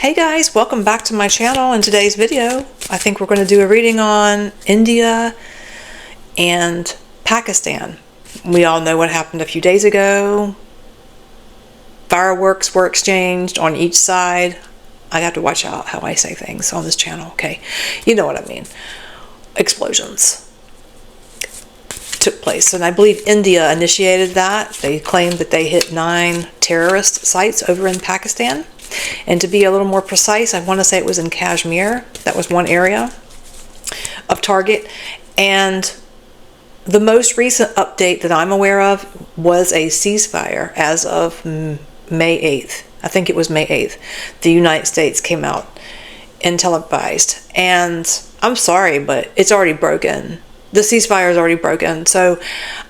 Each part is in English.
Hey guys, welcome back to my channel. In today's video, I think we're going to do a reading on India and Pakistan. We all know what happened a few days ago. Fireworks were exchanged on each side. I have to watch out how I say things on this channel, okay? You know what I mean. Explosions took place, and I believe India initiated that. They claimed that they hit 9 terrorist sites over in Pakistan. And to be a little more precise, I want to say it was in Kashmir. That was one area of target. And the most recent update that I'm aware of was a ceasefire as of May 8th. I think it was May 8th. The United States came out and televised. And I'm sorry, but it's already broken. The ceasefire is already broken. So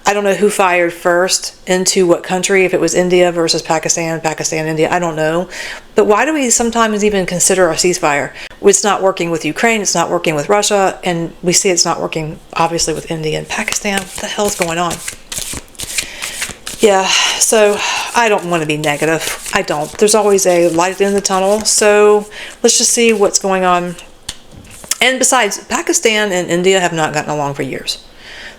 I don't know who fired first into what country, if it was India versus Pakistan, India, I don't know. But why do we sometimes even consider a ceasefire? It's not working with Ukraine, it's not working with Russia, and we see it's not working, obviously, with India and Pakistan. What the hell's going on? Yeah, so I don't want to be negative. I don't. There's always a light at the end of the tunnel. So let's just see what's going on. And besides, Pakistan and India have not gotten along for years.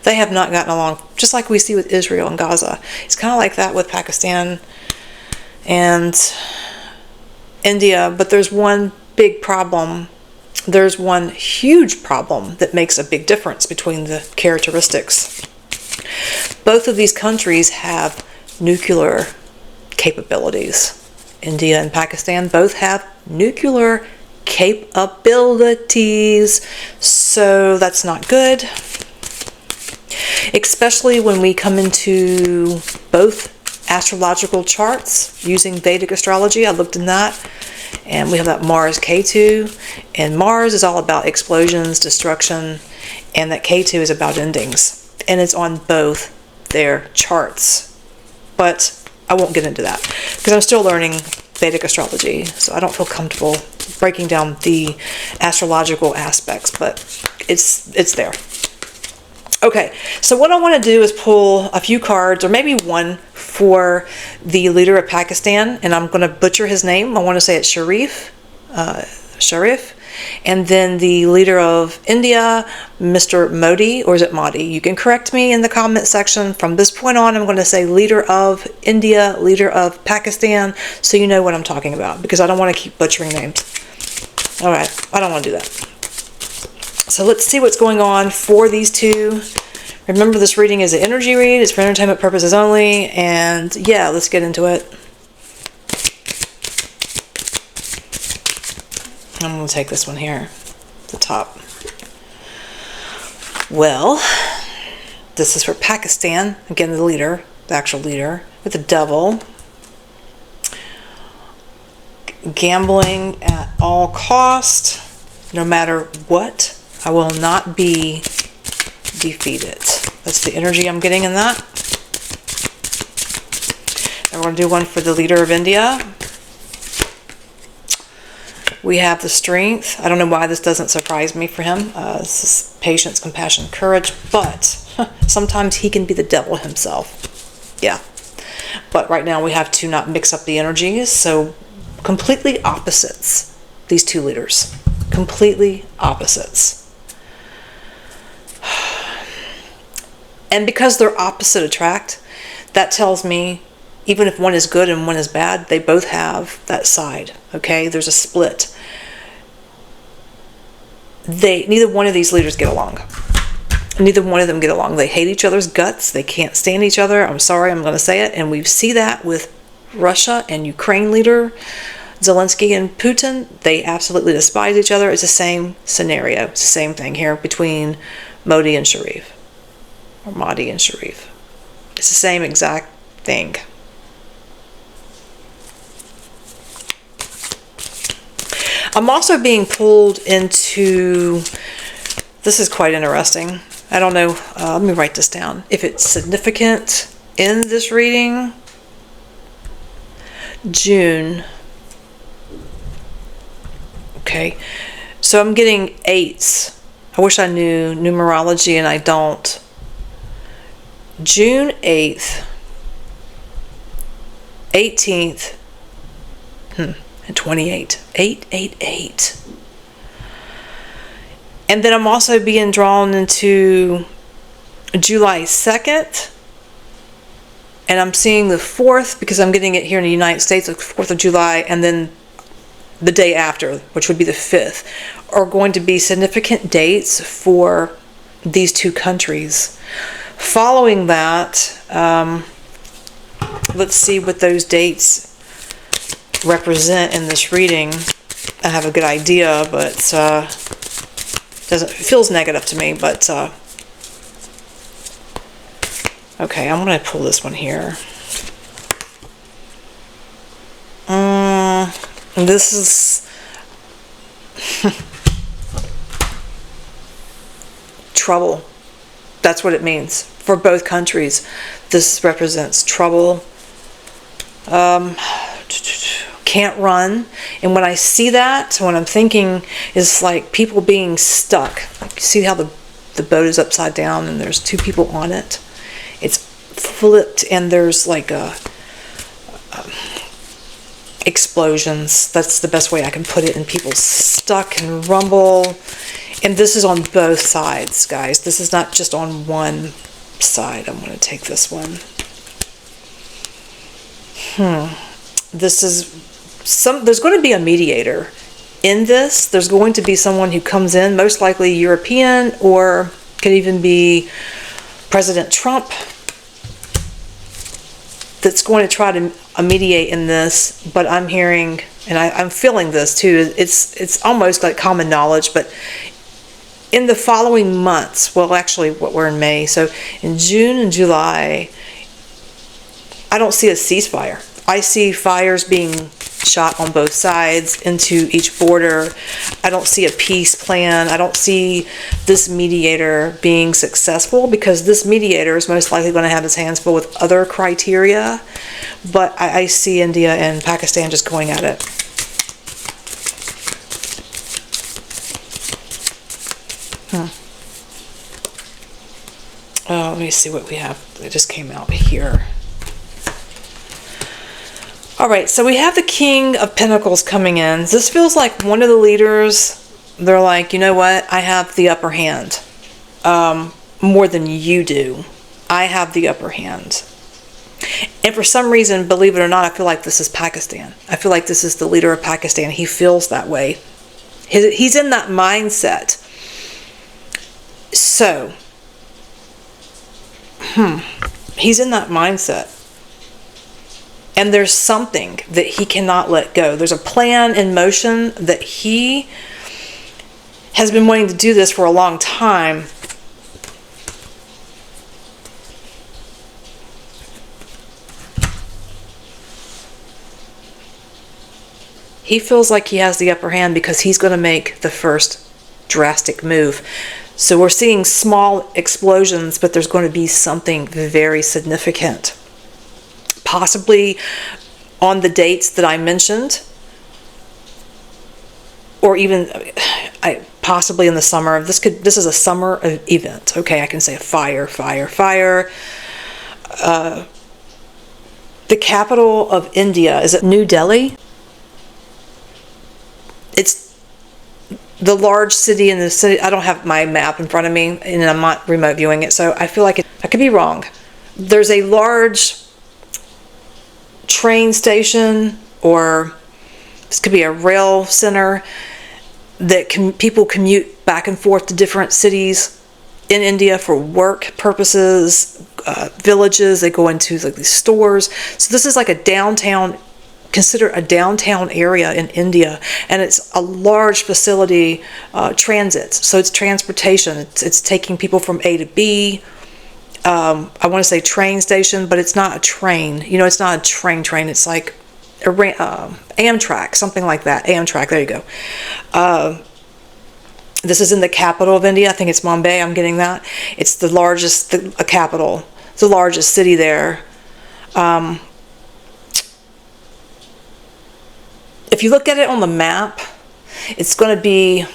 They have not gotten along, just like we see with Israel and Gaza. It's kind of like that with Pakistan and India, but there's one big problem. There's one huge problem that makes a big difference between the characteristics. Both of these countries have nuclear capabilities. India and Pakistan both have nuclear capabilities, so that's not good, especially when we come into both astrological charts using Vedic astrology. I looked in that, and we have that Mars K2, and Mars is all about explosions, destruction, and that K2 is about endings, and it's on both their charts. But I won't get into that because I'm still learning Vedic astrology, so I don't feel comfortable breaking down the astrological aspects, but it's there. Okay, so what I want to do is pull a few cards, or maybe one, for the leader of Pakistan, and I'm going to butcher his name. I want to say it's Sharif, and then the leader of India, Mr. Modi, or is it Modi? You can correct me in the comment section. From this point on, I'm going to say leader of India, leader of Pakistan, so you know what I'm talking about, because I don't want to keep butchering names. All right, I don't want to do that. So let's see what's going on for these two. Remember, this reading is an energy read. It's for entertainment purposes only, and yeah, let's get into it. I'm going to take this one here, the top. Well, this is for Pakistan. Again, the leader, the actual leader, with the devil. Gambling at all cost, no matter what, I will not be defeated. That's the energy I'm getting in that. And we're going to do one for the leader of India. We have the strength. I don't know why this doesn't surprise me for him. This is patience, compassion, courage, but sometimes he can be the devil himself. Yeah. But right now we have to not mix up the energies, so completely opposites, these two leaders. Completely opposites. And because they're opposite attract, that tells me even if one is good and one is bad, they both have that side, okay? There's a split. Neither one of these leaders get along. Neither one of them get along. They hate each other's guts. They can't stand each other. I'm sorry, I'm going to say it. And we see that with Russia and Ukraine leader Zelensky and Putin. They absolutely despise each other. It's the same scenario. It's the same thing here between Modi and Sharif. Or Modi and Sharif. It's the same exact thing. I'm also being pulled into, this is quite interesting. I don't know, let me write this down. If it's significant in this reading, June. Okay, so I'm getting 8s. I wish I knew numerology and I don't. June 8th, 18th, and 28. 888. And then I'm also being drawn into July 2nd. And I'm seeing the 4th because I'm getting it here in the United States, the 4th of July, and then the day after, which would be the 5th, are going to be significant dates for these two countries. Following that, let's see what those dates represent in this reading. I have a good idea, but it feels negative to me, but okay, I'm going to pull this one here. This is trouble. That's what it means for both countries. This represents trouble. Can't run. And when I see that, what I'm thinking is like people being stuck. Like, see how the boat is upside down and there's two people on it? It's flipped and there's like explosions. That's the best way I can put it. And people stuck and rumble. And this is on both sides, guys. This is not just on one side. I'm going to take this one. This is there's going to be a mediator in this. There's going to be someone who comes in, most likely European, or could even be President Trump, that's going to try to mediate in this. But I'm hearing, and I'm feeling this too, it's almost like common knowledge, but in the following months, well, actually, we're in May, so in June and July, I don't see a ceasefire. I see fires being shot on both sides into each border. I don't see a peace plan. I don't see this mediator being successful, because this mediator is most likely going to have his hands full with other criteria. But I see India and Pakistan just going at it. Oh, let me see what we have. It just came out here. All right, so we have the King of Pentacles coming in. This feels like one of the leaders, they're like, you know what? I have the upper hand more than you do. I have the upper hand. And for some reason, believe it or not, I feel like this is Pakistan. I feel like this is the leader of Pakistan. He feels that way. He's in that mindset. So, he's in that mindset. And there's something that he cannot let go. There's a plan in motion that he has been wanting to do this for a long time. He feels like he has the upper hand because he's going to make the first drastic move. So we're seeing small explosions, but there's going to be something very significant. Possibly on the dates that I mentioned, or even possibly in the summer. This is a summer event. Okay, I can say fire. The capital of India, is it New Delhi? It's the large city in the city. I don't have my map in front of me, and I'm not remote viewing it, so I feel like I could be wrong. There's a large train station, or this could be a rail center, that people commute back and forth to different cities in India for work purposes, villages. They go into like these stores. So this is like a downtown, consider a downtown area in India, and it's a large facility, transit. So it's transportation. It's taking people from A to B. I want to say train station, but it's not a train. You know, it's not a train. It's like a Amtrak, something like that. Amtrak, there you go. This is in the capital of India. I think it's Mumbai. I'm getting that. It's the largest capital. It's the largest city there. If you look at it on the map, it's going to be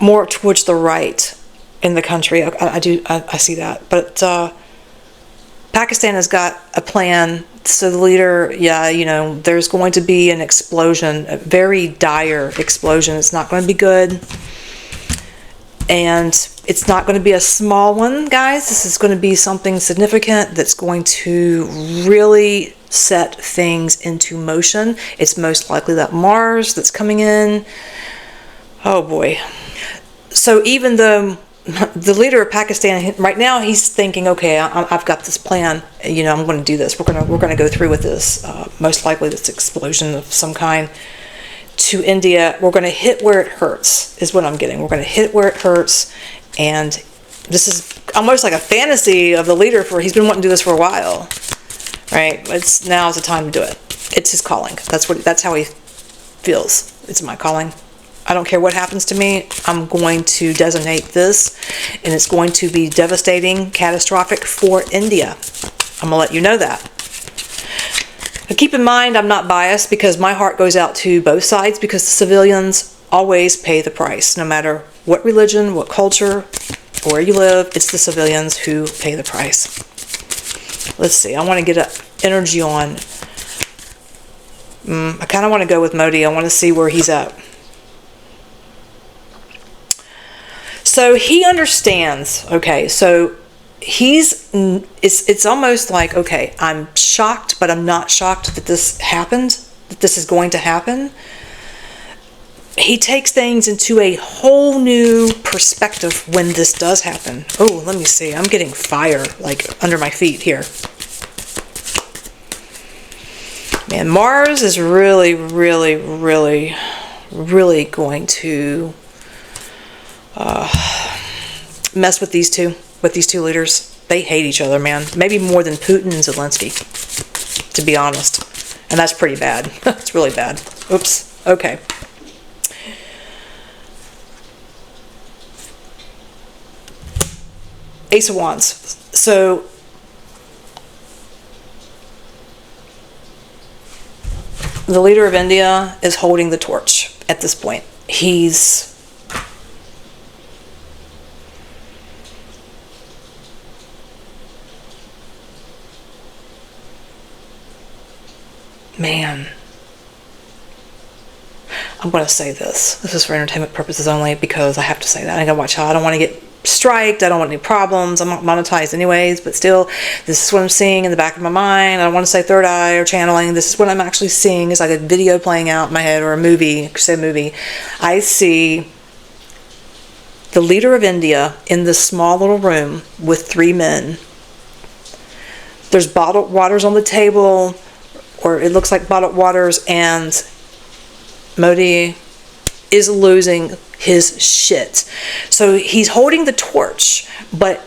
more towards the right in the country. I see that, but Pakistan has got a plan. So the leader, yeah, you know, there's going to be an explosion, a very dire explosion. It's not going to be good. And it's not going to be a small one, guys. This is going to be something significant that's going to really set things into motion. It's most likely that Mars that's coming in. Oh boy. So even though the leader of Pakistan right now, he's thinking, okay, I've got this plan. You know, I'm going to do this. We're going to go through with this. Most likely, this explosion of some kind to India. We're going to hit where it hurts. Is what I'm getting. We're going to hit where it hurts, and this is almost like a fantasy of the leader. For he's been wanting to do this for a while, right? It's now's the time to do it. It's his calling. That's how he feels. It's my calling. I don't care what happens to me, I'm going to designate this, and it's going to be devastating, catastrophic for India. I'm going to let you know that. But keep in mind, I'm not biased because my heart goes out to both sides, because the civilians always pay the price. No matter what religion, what culture, or where you live, it's the civilians who pay the price. Let's see, I want to get an energy on. I kind of want to go with Modi. I want to see where he's at. So he understands, okay, so it's almost like, okay, I'm shocked, but I'm not shocked that this happened, that this is going to happen. He takes things into a whole new perspective when this does happen. Oh, let me see, I'm getting fire, like, under my feet here. Man, Mars is really, really, really, really going to mess with these two leaders. They hate each other, man. Maybe more than Putin and Zelensky, to be honest. And that's pretty bad. It's really bad. Oops. Okay. Ace of Wands. So the leader of India is holding the torch at this point. He's man, I'm going to say this. This is for entertainment purposes only, because I have to say that. I got to watch out. I don't want to get striked. I don't want any problems. I'm not monetized anyways, but still, this is what I'm seeing in the back of my mind. I don't want to say third eye or channeling. This is what I'm actually seeing. It's like a video playing out in my head, or a movie, say movie. I see the leader of India in this small little room with 3 men. There's bottled waters on the table, or it looks like bottled waters, and Modi is losing his shit. So he's holding the torch, but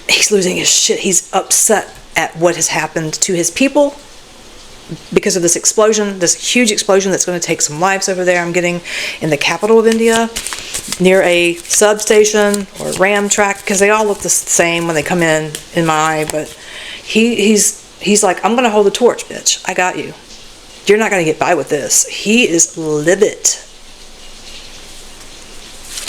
he's losing his shit. He's upset at what has happened to his people because of this explosion, this huge explosion that's going to take some lives over there. I'm getting in the capital of India, near a substation or ram track, because they all look the same when they come in my eye, but he's like, I'm going to hold the torch, bitch. I got you. You're not going to get by with this. He is livid.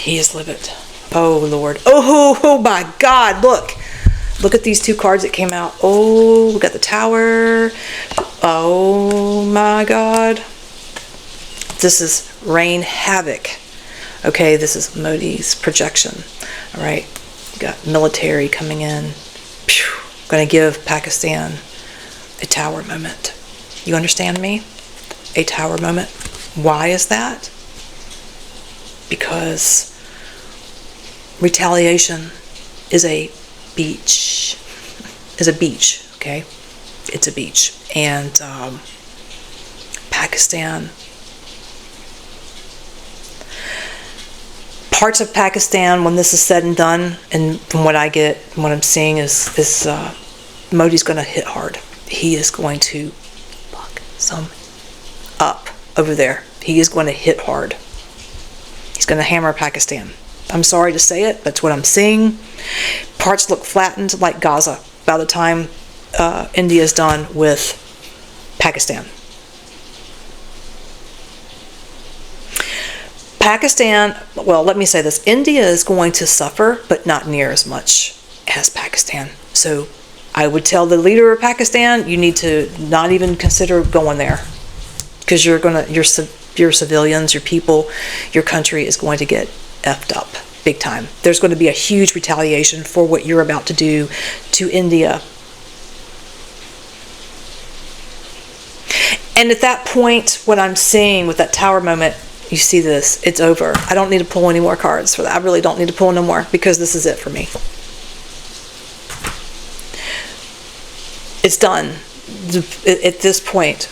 He is livid. Oh, Lord. Oh my God. Look at these 2 cards that came out. Oh, we got the Tower. Oh my God. This is rain havoc. Okay, this is Modi's projection. All right. You got military coming in. Going to give Pakistan a Tower moment. You understand me? A Tower moment. Why is that? Because retaliation is a beach. Okay? It's a beach. And Pakistan, parts of Pakistan, when this is said and done, and from what I get, what I'm seeing is Modi's going to hit hard. He is going to fuck some up over there. He is going to hit hard. He's going to hammer Pakistan. I'm sorry to say it, but it's what I'm seeing. Parts look flattened like Gaza by the time India is done with Pakistan. Pakistan, well, let me say this. India is going to suffer, but not near as much as Pakistan. So I would tell the leader of Pakistan, you need to not even consider going there, because your civilians, your people, your country is going to get effed up big time. There's going to be a huge retaliation for what you're about to do to India. And at that point, what I'm seeing with that tower moment, you see this, it's over. I don't need to pull any more cards for that. I really don't need to pull no more, because this is it for me. It's done. At this point,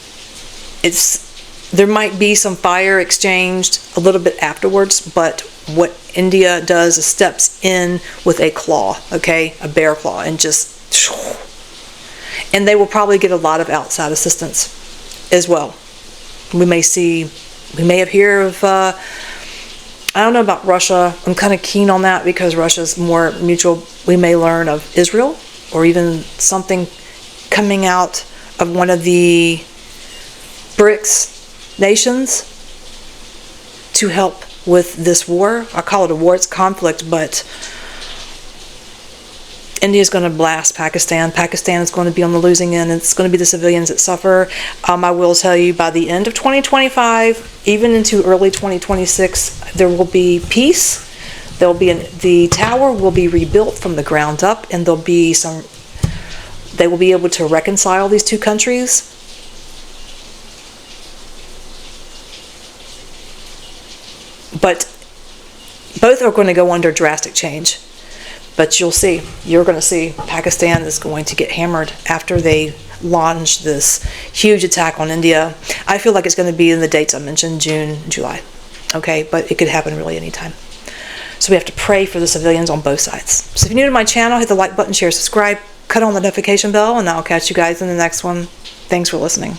there might be some fire exchanged a little bit afterwards, but what India does is steps in with a claw, okay, a bear claw, and they will probably get a lot of outside assistance as well. We may have heard of, I don't know about Russia. I'm kind of keen on that, because Russia's more mutual. We may learn of Israel, or even something coming out of one of the BRICS nations to help with this war. I call it a war, it's conflict, but India's going to blast Pakistan. Pakistan is going to be on the losing end. It's going to be the civilians that suffer. I will tell you, by the end of 2025, even into early 2026, there will be peace. The tower will be rebuilt from the ground up, and they will be able to reconcile these two countries. But both are going to go under drastic change. But you're going to see Pakistan is going to get hammered after they launch this huge attack on India. I feel like it's going to be in the dates I mentioned, June, July. Okay, but it could happen really anytime. So we have to pray for the civilians on both sides. So if you're new to my channel, hit the like button, share, subscribe, cut on the notification bell, and I'll catch you guys in the next one. Thanks for listening.